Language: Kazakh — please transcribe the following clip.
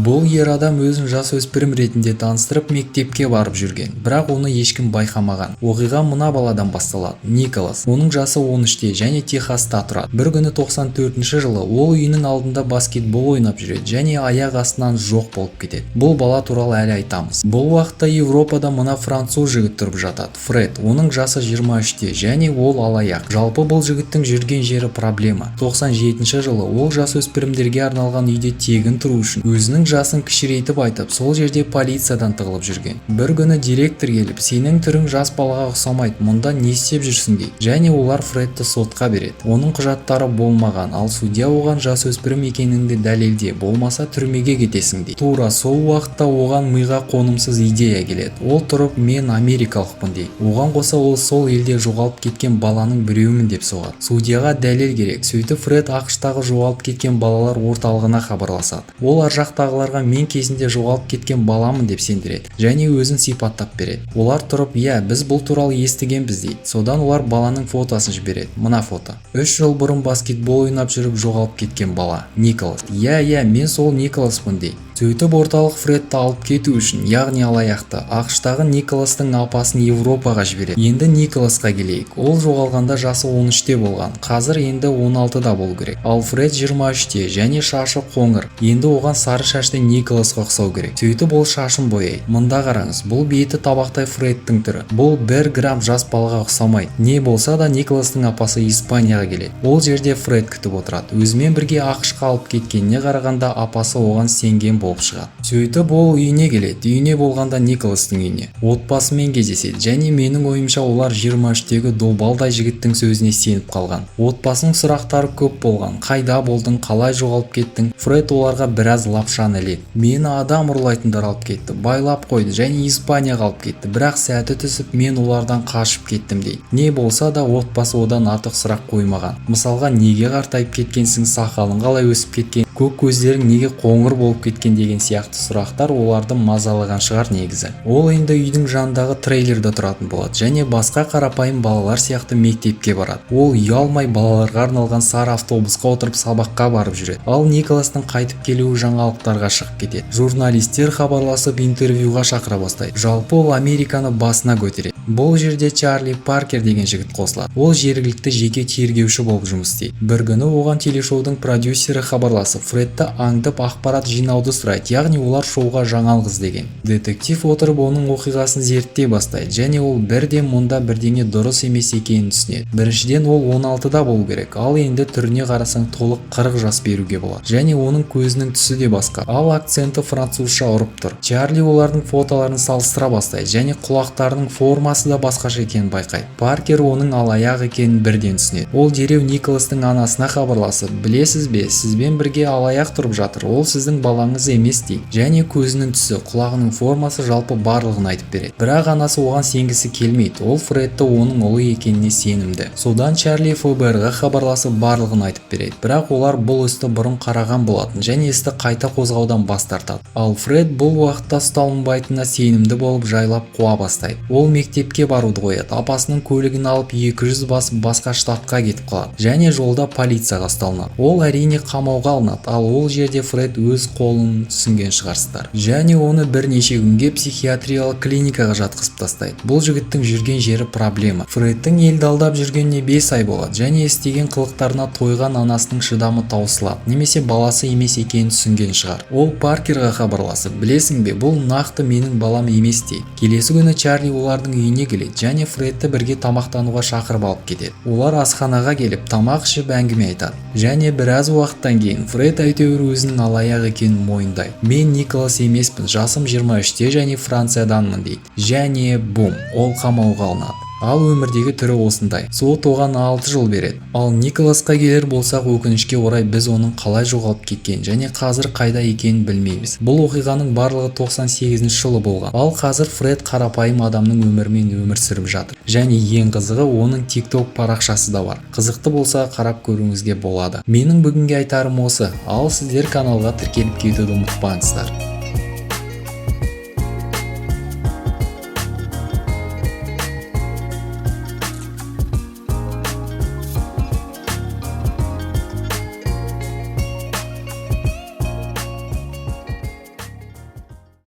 Бұл ер адам өзін жасөспірім ретінде таныстырып мектепке барып жүрген, бірақ оны ешкім байқамаған. Оқиға мына баладан басталады. Николас. Оның жасы 13-те және Техаста тұрады. Бір күні 94-ші жылы ол үйінің алдында баскетбол ойнап жүреді және аяқ астынан жоқ болып кетеді. Бұл бала туралы әлі айтамыз. Бұл уақытта Европада мына француз жігіт тұрып жатады. Фред. Оның жасы 23-те және ол алаяқ. Жалпы бұл жігіттің жүрген жері проблема. 97-ші жылы ол жасөспірімдерге арналған үйде тегін тұру үшін өзінің жасын кішірейтіп айтып, сол жерде полициядан тығылып жүрген. Бір күні директор келіп, сенің түрің жас балаға ұқсамайды, мұнда не істеп жүрсің дейді. Және олар Фредті сотқа береді. Оның құжаттары болмаған, ал судья оған жасөспірім екеніңді дәлелде, болмаса түрмеге кетесің дейді. Тура сол уақытта оған миға қонымсыз идея келеді. Ол тұрып, мен америкалықпын дейді. Оған қоса ол сол елде жоғалып кеткен баланың біреуімін деп соғады. Судьяға дәлел керек. Сөйтіп Фред ақштағы жоғалып кеткен балалар орталығына хабарласады. Ол ар жақтағыларға мен кезінде жоғалып кеткен баламын деп сендіреді және өзін сипаттап береді. Олар тұрып, иә, біз бұл туралы естігенбіз дейді. Содан олар баланың фотосын жібереді. Мына фото. 3 жыл бұрын баскетбол ойнап жүріп жоғалып кеткен бала. Николас. Иә, мен сол Николаспын дейді. Сөйтіп орталық Фредті алып кету үшін, яғни алаяқты, ақштағы Николастың апасын Европаға жібереді. Енді Николасқа келейік. Ол жоғалғанда жасы 13-те болған. Қазір енді 16-да болу керек. Ал Фред 23-те және шашы қоңыр. Енді оған сары шашты Николасқа ұқсау керек. Сөйтіп ол шашын бояйды. Мында қараңыз, бұл беті табақтай Фредтің түрі. Бұл 1 грамм жас балаға ұқсамайды. Не болса да Николастың апасы Испанияға келеді. Ол жерде Фред күтіп отырады. Өзімен бірге ақшқа алып кеткеніне қарағанда апасы оған сенген болып шығады. Сөйтіп ол үйіне келеді. Үйіне болғанда Николастың үйіне. Отбасымен кездеседі және менің ойымша олар 23-тегі добалдай жігіттің сөзіне сеніп қалған. Отбасының сұрақтары көп болған. Қайда болдың, қалай жоғалып кеттің? Фред оларға біраз лапшаны іледі. Мені адам ұрлайтындар алып кетті, байлап қойды және Испанияға алып кетті. Бірақ сәті түсіп мен олардан қашып кеттім дейді. Не болса да отбасы одан артық сұрақ қоймаған. Мысалға, неге қартайып кеткенсің, сақалың қалай өсіп кеткен, көк көздерің неге қоңыр болып кеткен деген сияқты сұрақтар оларды мазалаған шығар негізі. Ол енді үйдің жанындағы трейлерде тұратын болады және басқа қарапайым балалар сияқты мектепке барады. Ол ұялмай балаларға арналған сары автобусқа отырып сабаққа барып жүреді. Ал Николастың қайтып келуі жаңалықтарға шығып кетеді. Журналистер хабарласып интервьюға шақыра бастайды. Жалпы ол Американы басына көтереді. Бұл жерде Чарли Паркер деген жігіт қосылады. Ол жергілікті жеке тергеуші болып жұмыс істейді. Бір күні оған телешоудың продюсері хабарласып, Фредті аңдып ақпарат жинауды сұрайды, яғни олар шоуға жаңалық іздеген. Детектив отырып оның оқиғасын зерттей бастайды және ол бірден мұнда бірдеңе дұрыс емес екенін түсінеді. Біріншіден, ол 16-да болу керек, ал енді түріне қарасаң толық 40 жас беруге болады және оның көзінің түсі де басқа, ал акценті французша ұрып тұр. Чарли олардың фотоларын салыстыра бастайды және құлақтарының формасы да басқаша екенін байқайды. Паркер оның алаяқ екенін бірден түсінеді. Ол дереу Николастың анасына хабарласып, білесіз бе, сізбен бірге алаяқ тұрып жатыр, ол сіздің балаңыз емес дейді. Және көзінің түсі, құлағының формасы жалпы барлығын айтып береді. Бірақ анасы оған сенгісі келмейді. Ол Фредті оның ұлы екеніне сенімді. Содан Чарли ФБР-ға хабарласып барлығын айтып береді. Бірақ олар бұл істі бұрын қараған болатын және істі қайта қозғаудан бас тартады. Ал Фред бұл уақытта ұсталынбайтынына сенімді болып жайлап қуа бастайды. Ол мектепке баруды қояды. Апасының көлігін алып 200 басып басқа штатқа кетіп қалады және жолда полицияға ұсталынады. Ол әрине қамауға алынады, ал ол жерде Фред өз қолын түсінген шығарсыздар. Және оны бірнеше күнге психиатриялық клиникаға жатқызып тастайды. Бұл жігіттің жүрген жері проблема. Фредтің елді алдап жүргеніне 5 ай болады және істеген қылықтарына тойған анасының шыдамы таусылады, немесе баласы емес екенін түсінген шығар. Ол Паркерға хабарласып, білесің бе, бұл нақты менің балам емес дейді. Келесі күні Чарли олардың үйіне келеді және Фредті бірге тамақтануға шақырып алып кетеді. Олар асханаға келіп тамақ ішіп әңгіме айтады. Және біраз уақыттан кейін Фред әйтеуір өзінің алаяқ екенін мойындайды. Мен Николас емеспін, жасым 23-те және Францияданмын дейді. Және бум, ол қамауға алынады. Ал өмірдегі түрі осындай. Сот оған 6 жыл береді. Ал Николасқа келер болсақ, өкінішке орай біз оның қалай жоғалып кеткен және қазір қайда екенін білмейміз. Бұл оқиғаның барлығы 98 жылы болған. Ал қазір Фред қарапайым адамның өмірімен өмір сүріп жатыр. Және ең қызығы, оның TikTok парақшасы да бар. Қызықты болса қарап көруіңізге болады. Менің бүгінге айтарым осы. Ал сіздер каналға тіркеліп кетуді ұмытпаңыздар.